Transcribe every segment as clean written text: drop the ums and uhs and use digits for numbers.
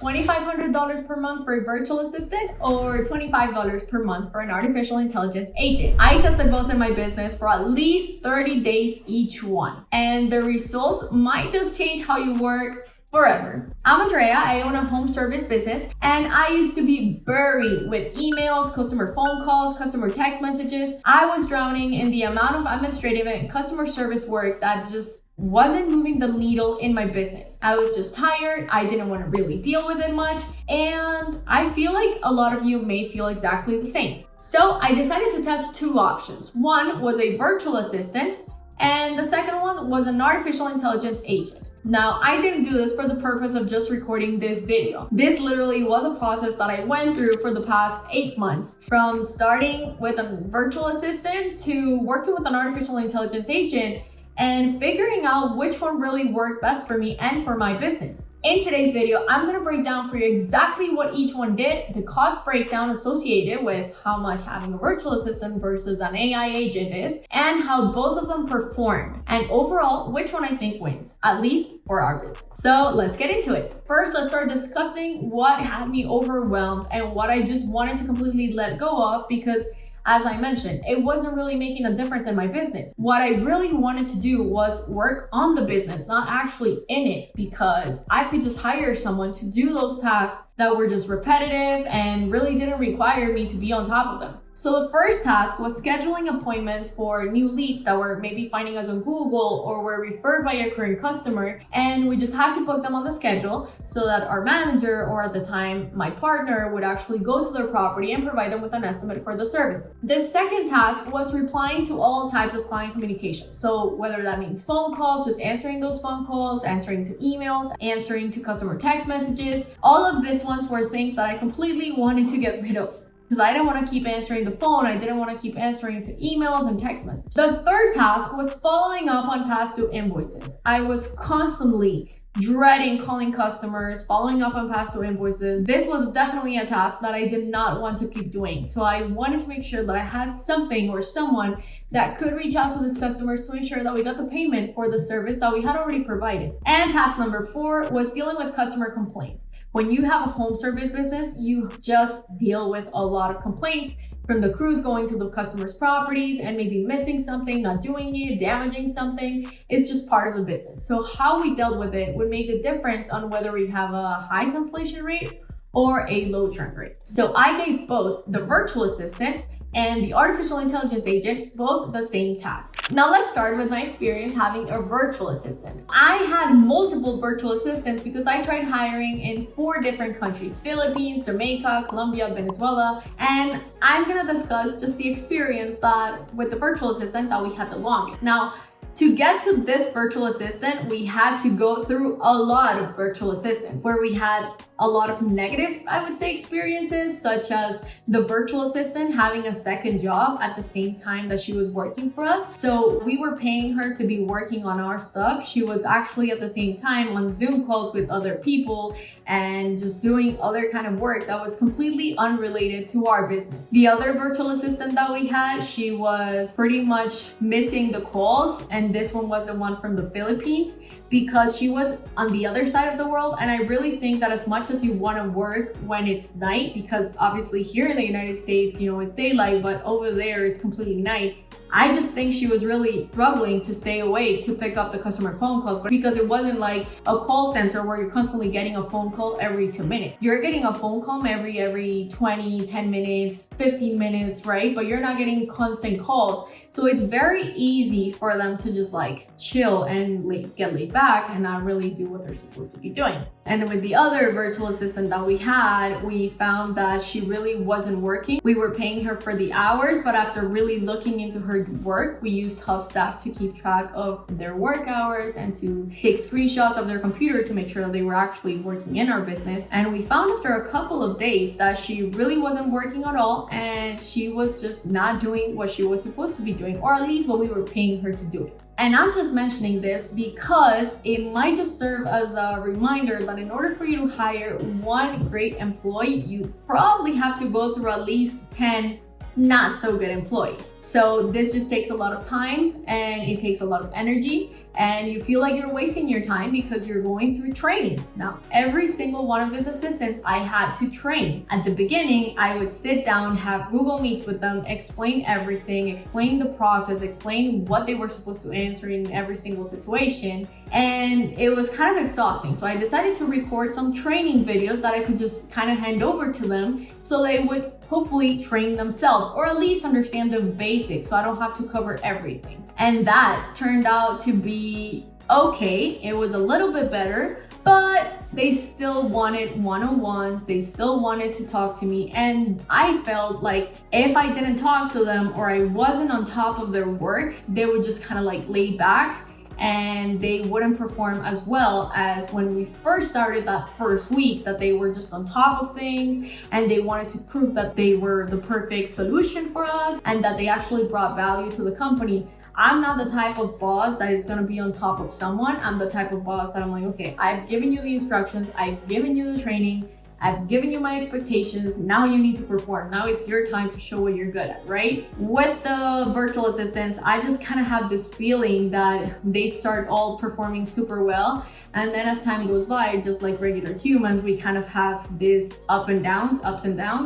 $2,500 per month for a virtual assistant or $25 per month for an artificial intelligence agent. I tested both in my business for at least 30 days each one, and the results might just change how you work forever. I'm Andrea. I own a home service business, and I used to be buried with emails, customer phone calls, customer text messages. I was drowning in the amount of administrative and customer service work that just wasn't moving the needle in my business. I was just tired. I didn't want to really deal with it much, and I feel like a lot of you may feel exactly the same. So I decided to test two options. One was a virtual assistant, and the second one was an artificial intelligence agent. Now, I didn't do this for the purpose of just recording this video. This literally was a process that I went through for the past 8 months, from starting with a virtual assistant to working with an artificial intelligence agent and figuring out which one really worked best for me and for my business. In today's video, I'm gonna break down for you exactly what each one did, the cost breakdown associated with how much having a virtual assistant versus an AI agent is, and how both of them performed, and overall, which one I think wins, at least for our business. So let's get into it. First, let's start discussing what had me overwhelmed and what I just wanted to completely let go of, because as I mentioned, it wasn't really making a difference in my business. What I really wanted to do was work on the business, not actually in it, because I could just hire someone to do those tasks that were just repetitive and really didn't require me to be on top of them. So the first task was scheduling appointments for new leads that were maybe finding us on Google or were referred by a current customer, and we just had to book them on the schedule so that our manager, or at the time my partner, would actually go to their property and provide them with an estimate for the service. The second task was replying to all types of client communication. So whether that means phone calls, just answering those phone calls, answering to emails, answering to customer text messages, all of these ones were things that I completely wanted to get rid of, because I didn't want to keep answering the phone. I didn't want to keep answering to emails and text messages. The third task was following up on past due invoices. I was constantly dreading calling customers, following up on past due invoices. This was definitely a task that I did not want to keep doing. So I wanted to make sure that I had something or someone that could reach out to these customers to ensure that we got the payment for the service that we had already provided. And task number 4 was dealing with customer complaints. When you have a home service business, you just deal with a lot of complaints, from the crews going to the customers' properties and maybe missing something, not doing it, damaging something. It's just part of the business. So how we dealt with it would make the difference on whether we have a high cancellation rate or a low churn rate. So I gave both the virtual assistant and the artificial intelligence agent both the same tasks. Now let's start with my experience having a virtual assistant. I had multiple virtual assistants because I tried hiring in 4 different countries: Philippines, Jamaica, Colombia, Venezuela, and I'm gonna discuss just the experience that with the virtual assistant that we had the longest. Now, to get to this virtual assistant, we had to go through a lot of virtual assistants where we had a lot of negative, I would say, experiences, such as the virtual assistant having a second job at the same time that she was working for us. So we were paying her to be working on our stuff. She was actually at the same time on Zoom calls with other people and just doing other kind of work that was completely unrelated to our business. The other virtual assistant that we had, she was pretty much missing the calls, and this one was the one from the Philippines, because she was on the other side of the world. And I really think that as much as you want to work when it's night, because obviously here in the United States, you know, it's daylight, but over there it's completely night, I just think she was really struggling to stay awake to pick up the customer phone calls, because it wasn't like a call center where you're constantly getting a phone call every 2 minutes. You're getting a phone call every 20, 10 minutes, 15 minutes, right? But you're not getting constant calls. So it's very easy for them to just like chill and get laid back and not really do what they're supposed to be doing. And with the other virtual assistant that we had, we found that she really wasn't working. We were paying her for the hours, but after really looking into her work, we used Hubstaff to keep track of their work hours and to take screenshots of their computer to make sure that they were actually working in our business. And we found after a couple of days that she really wasn't working at all, and she was just not doing what she was supposed to be doing, or at least what we were paying her to do. And I'm just mentioning this because it might just serve as a reminder that in order for you to hire one great employee, you probably have to go through at least 10 not so good employees. So this just takes a lot of time and it takes a lot of energy, and you feel like you're wasting your time because you're going through trainings. Now, every single one of these assistants I had to train. At the beginning, I would sit down, have Google Meets with them, explain everything, explain the process, explain what they were supposed to answer in every single situation. And it was kind of exhausting. So I decided to record some training videos that I could just kind of hand over to them so they would hopefully train themselves, or at least understand the basics so I don't have to cover everything. And that turned out to be okay. It was a little bit better, but they still wanted one-on-ones. They still wanted to talk to me. And I felt like if I didn't talk to them or I wasn't on top of their work, they would just kind of like lay back and they wouldn't perform as well as when we first started that first week, that they were just on top of things and they wanted to prove that they were the perfect solution for us and that they actually brought value to the company. I'm not the type of boss that is going to be on top of someone. I'm the type of boss that I'm like, okay, I've given you the instructions, I've given you the training, I've given you my expectations, now you need to perform. Now it's your time to show what you're good at, right? With the virtual assistants, I just kind of have this feeling that they start all performing super well. And then as time goes by, just like regular humans, we kind of have this ups and downs.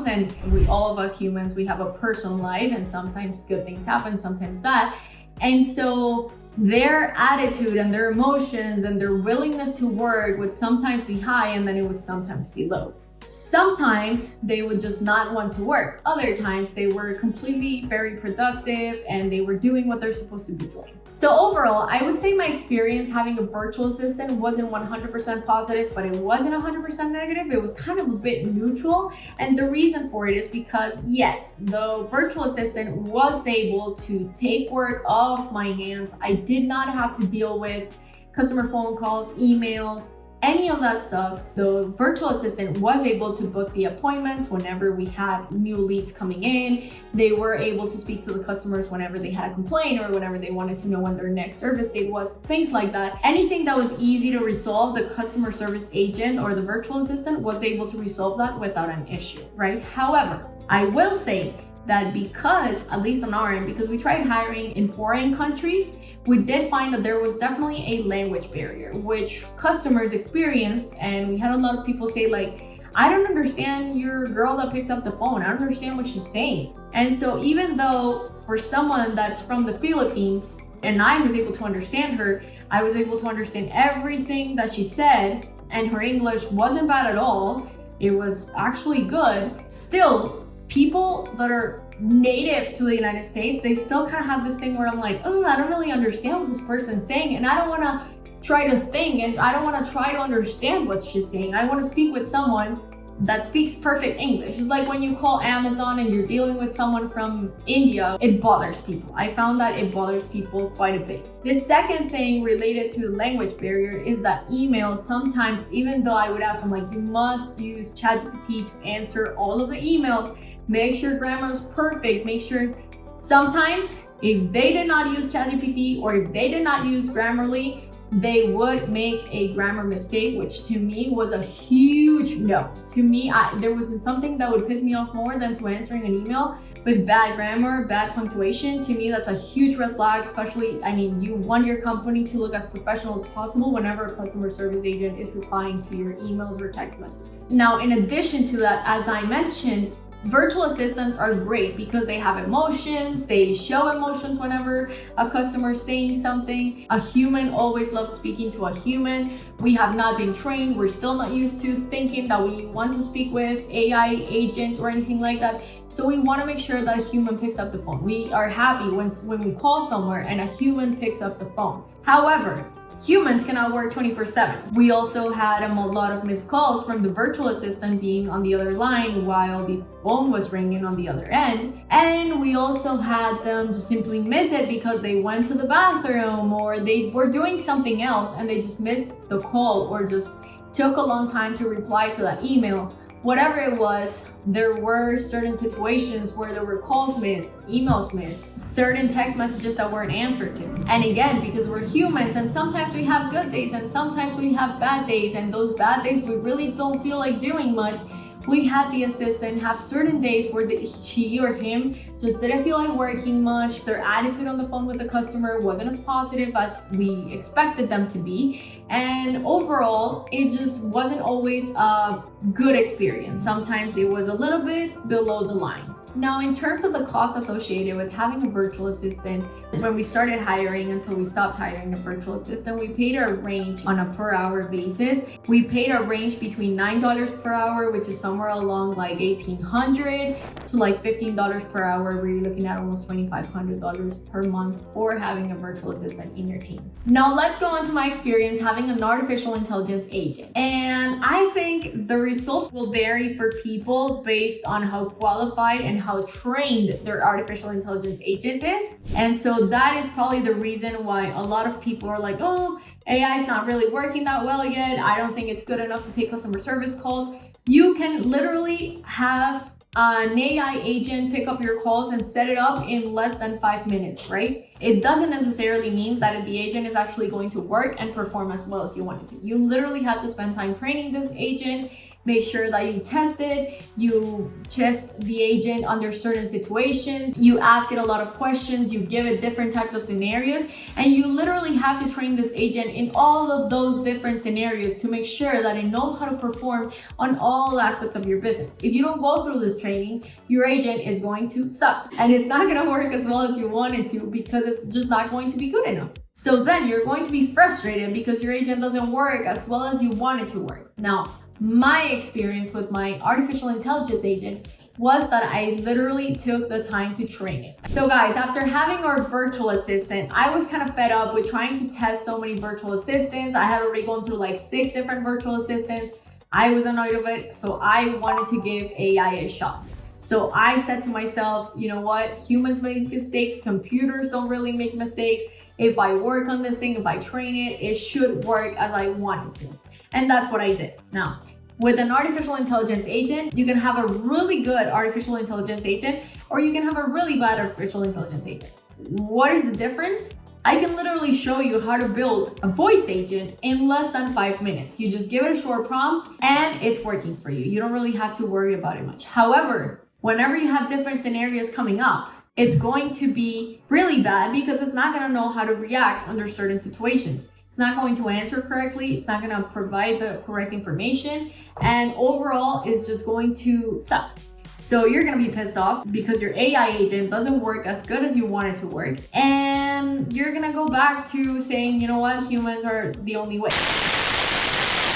And we, all of us humans, we have a personal life, and sometimes good things happen, sometimes bad. And so their attitude and their emotions and their willingness to work would sometimes be high and then it would sometimes be low. Sometimes they would just not want to work. Other times they were completely very productive and they were doing what they're supposed to be doing. So overall, I would say my experience having a virtual assistant wasn't 100% positive, but it wasn't 100% negative. It was kind of a bit neutral. And the reason for it is because yes, the virtual assistant was able to take work off my hands. I did not have to deal with customer phone calls, emails, any of that stuff. The virtual assistant was able to book the appointments whenever we had new leads coming in. They were able to speak to the customers whenever they had a complaint or whenever they wanted to know when their next service date was, things like that. Anything that was easy to resolve, the customer service agent or the virtual assistant was able to resolve that without an issue, right? However, I will say that because, at least on our end, because we tried hiring in foreign countries, we did find that there was definitely a language barrier, which customers experienced. And we had a lot of people say like, I don't understand your girl that picks up the phone. I don't understand what she's saying. And so even though for someone that's from the Philippines, and I was able to understand her, I was able to understand everything that she said, and her English wasn't bad at all. It was actually good. Still, people that are native to the United States, they still kind of have this thing where I'm like, oh, I don't really understand what this person's saying, and I don't want to try to think, and I don't want to try to understand what she's saying. I want to speak with someone that speaks perfect English. It's like when you call Amazon and you're dealing with someone from India, it bothers people. I found that it bothers people quite a bit. The second thing related to the language barrier is that emails sometimes, even though I would ask them like, you must use ChatGPT to answer all of the emails, make sure grammar is perfect, make sure. Sometimes if they did not use ChatGPT or if they did not use Grammarly, they would make a grammar mistake, which to me was a huge no. To me, there wasn't something that would piss me off more than to answering an email with bad grammar, bad punctuation. To me, that's a huge red flag, especially, I mean, you want your company to look as professional as possible whenever a customer service agent is replying to your emails or text messages. Now, in addition to that, as I mentioned, virtual assistants are great because they have emotions, they show emotions whenever a customer is saying something. A human always loves speaking to a human. We have not been trained, we're still not used to thinking that we want to speak with AI agents or anything like that. So we want to make sure that a human picks up the phone. We are happy when we call somewhere and a human picks up the phone. However, humans cannot work 24/7. We also had a lot of missed calls from the virtual assistant being on the other line while the phone was ringing on the other end. And we also had them just simply miss it because they went to the bathroom or they were doing something else and they just missed the call or just took a long time to reply to that email. Whatever it was, there were certain situations where there were calls missed, emails missed, certain text messages that weren't answered to. And again, because we're humans and sometimes we have good days and sometimes we have bad days, and those bad days we really don't feel like doing much, we had the assistant have certain days where she or him just didn't feel like working much. Their attitude on the phone with the customer wasn't as positive as we expected them to be. And overall, it just wasn't always a good experience. Sometimes it was a little bit below the line. Now, in terms of the cost associated with having a virtual assistant, when we started hiring until we stopped hiring a virtual assistant, we paid a range on a per hour basis. We paid a range between $9 per hour, which is somewhere along like $1,800 to like $15 per hour, where you're looking at almost $2,500 per month for having a virtual assistant in your team. Now, let's go on to my experience having an artificial intelligence agent. And I think the results will vary for people based on how qualified and how trained their artificial intelligence agent is. And so that is probably the reason why a lot of people are like, oh, AI is not really working that well yet. I don't think it's good enough to take customer service calls. You can literally have an AI agent pick up your calls and set it up in less than 5 minutes, right? It doesn't necessarily mean that the agent is actually going to work and perform as well as you want it to. You literally have to spend time training this agent. Make sure that you test it, you test the agent under certain situations, you ask it a lot of questions, you give it different types of scenarios, and you literally have to train this agent in all of those different scenarios to make sure that it knows how to perform on all aspects of your business. If you don't go through this training, your agent is going to suck, and it's not going to work as well as you want it to because it's just not going to be good enough. So then you're going to be frustrated because your agent doesn't work as well as you want it to work. Now, my experience with my artificial intelligence agent was that I literally took the time to train it. So guys, after having our virtual assistant, I was kind of fed up with trying to test so many virtual assistants. I had already gone through like 6 different virtual assistants. I was annoyed of it, so I wanted to give AI a shot. So I said to myself, you know what? Humans make mistakes, computers don't really make mistakes. If I work on this thing, if I train it, it should work as I want it to. And that's what I did. Now, with an artificial intelligence agent, you can have a really good artificial intelligence agent, or you can have a really bad artificial intelligence agent. What is the difference? I can literally show you how to build a voice agent in less than 5 minutes. You just give it a short prompt and it's working for you. You don't really have to worry about it much. However, whenever you have different scenarios coming up, it's going to be really bad because it's not going to know how to react under certain situations. It's not going to answer correctly. It's not going to provide the correct information. And overall, it's just going to suck. So you're going to be pissed off because your AI agent doesn't work as good as you want it to work. And you're going to go back to saying, you know what, humans are the only way.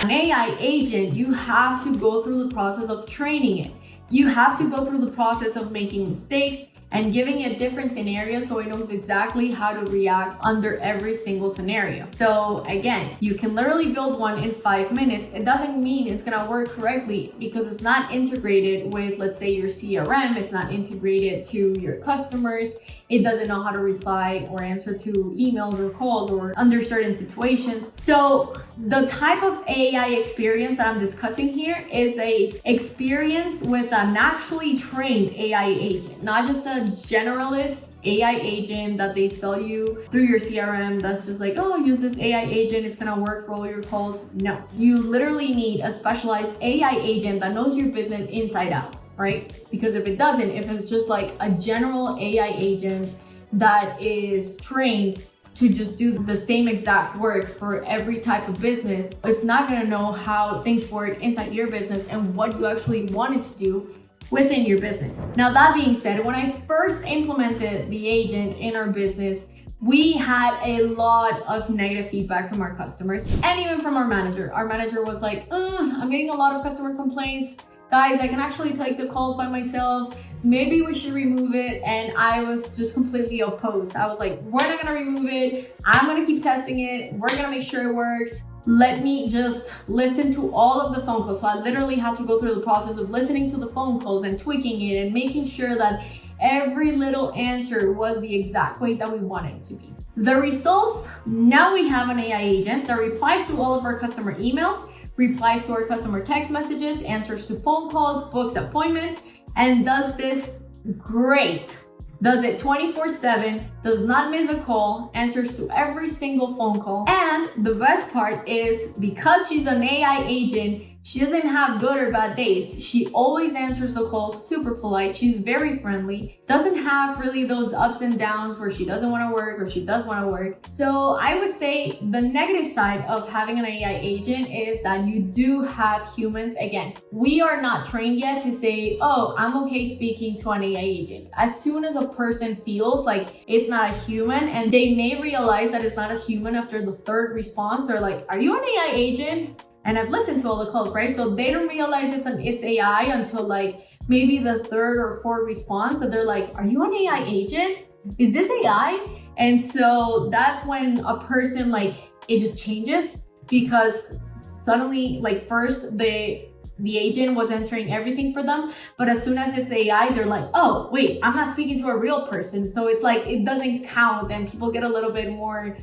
An AI agent, you have to go through the process of training it. You have to go through the process of making mistakes and giving it different scenarios so it knows exactly how to react under every single scenario. So again, you can literally build one in 5 minutes. It doesn't mean it's gonna work correctly because it's not integrated with, let's say, your CRM. It's not integrated to your customers. It doesn't know how to reply or answer to emails or calls or under certain situations. So the type of AI experience that I'm discussing here is a experience with an actually trained AI agent, not just a generalist AI agent that they sell you through your CRM that's just like, oh, use this AI agent, it's gonna work for all your calls. No, you literally need a specialized AI agent that knows your business inside out. Right? Because if it doesn't, if it's just like a general AI agent that is trained to just do the same exact work for every type of business, it's not going to know how things work inside your business and what you actually wanted to do within your business. Now, that being said, when I first implemented the agent in our business, we had a lot of negative feedback from our customers and even from our manager. Our manager was like, I'm getting a lot of customer complaints. Guys, I can actually take the calls by myself. Maybe we should remove it. And I was just completely opposed. I was like, we're not gonna remove it. I'm gonna keep testing it. We're gonna make sure it works. Let me just listen to all of the phone calls. So I literally had to go through the process of listening to the phone calls and tweaking it and making sure that every little answer was the exact way that we wanted it to be. The results, now we have an AI agent that replies to all of our customer emails, replies to our customer text messages, answers to phone calls, books appointments, and does this great. Does it 24/7, does not miss a call, answers to every single phone call. And the best part is because she's an AI agent, She doesn't have good or bad days. She always answers the calls, super polite. She's very friendly. Doesn't have really those ups and downs where she doesn't want to work or she does want to work. So I would say the negative side of having an AI agent is that you do have humans. Again, we are not trained yet to say, oh, I'm okay speaking to an AI agent. As soon as a person feels like it's not a human, and they may realize that it's not a human after the third response, they're like, are you an AI agent? And I've listened to all the calls, right? So they don't realize it's AI until like maybe the third or fourth response that they're like, are you an AI agent? Is this AI? And so that's when a person, like, it just changes, because suddenly, like, first the agent was answering everything for them, but as soon as it's AI, they're like, oh wait, I'm not speaking to a real person. So it's like, it doesn't count, and people get a little bit more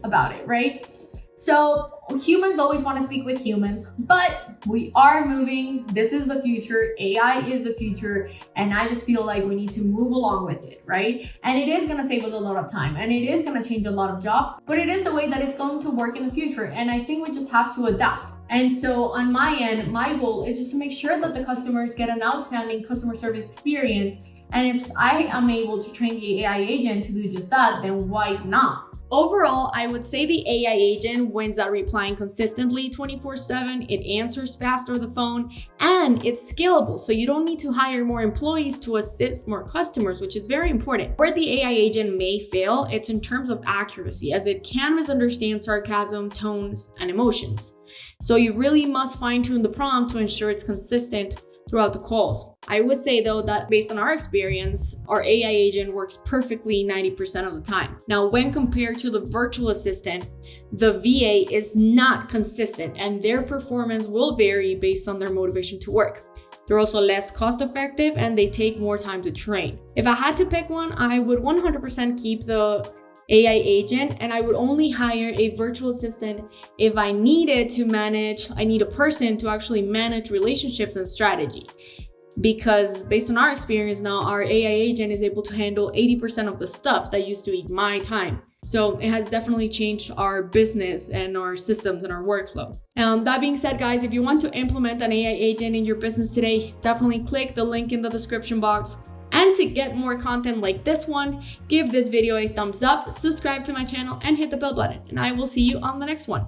about it, right? So humans always want to speak with humans, but we are moving. This is the future. AI is the future. And I just feel like we need to move along with it, right? And it is going to save us a lot of time, and it is going to change a lot of jobs, but it is the way that it's going to work in the future. And I think we just have to adapt. And so on my end, my goal is just to make sure that the customers get an outstanding customer service experience. And if I am able to train the AI agent to do just that, then why not? Overall, I would say the AI agent wins at replying consistently 24/7, it answers fast over the phone, and it's scalable, so you don't need to hire more employees to assist more customers, which is very important. Where the AI agent may fail, it's in terms of accuracy, as it can misunderstand sarcasm, tones, and emotions. So you really must fine-tune the prompt to ensure it's consistent throughout the calls. I would say though that based on our experience, our AI agent works perfectly 90% of the time. Now, when compared to the virtual assistant, the VA is not consistent, and their performance will vary based on their motivation to work. They're also less cost effective, and they take more time to train. If I had to pick one, I would 100% keep the AI agent, and I would only hire a virtual assistant if I needed to manage, I need a person to actually manage relationships and strategy. Because based on our experience now, our AI agent is able to handle 80% of the stuff that used to eat my time. So it has definitely changed our business and our systems and our workflow. That being said, guys, if you want to implement an AI agent in your business today, definitely click the link in the description box. And to get more content like this one, give this video a thumbs up, subscribe to my channel, and hit the bell button. And I will see you on the next one.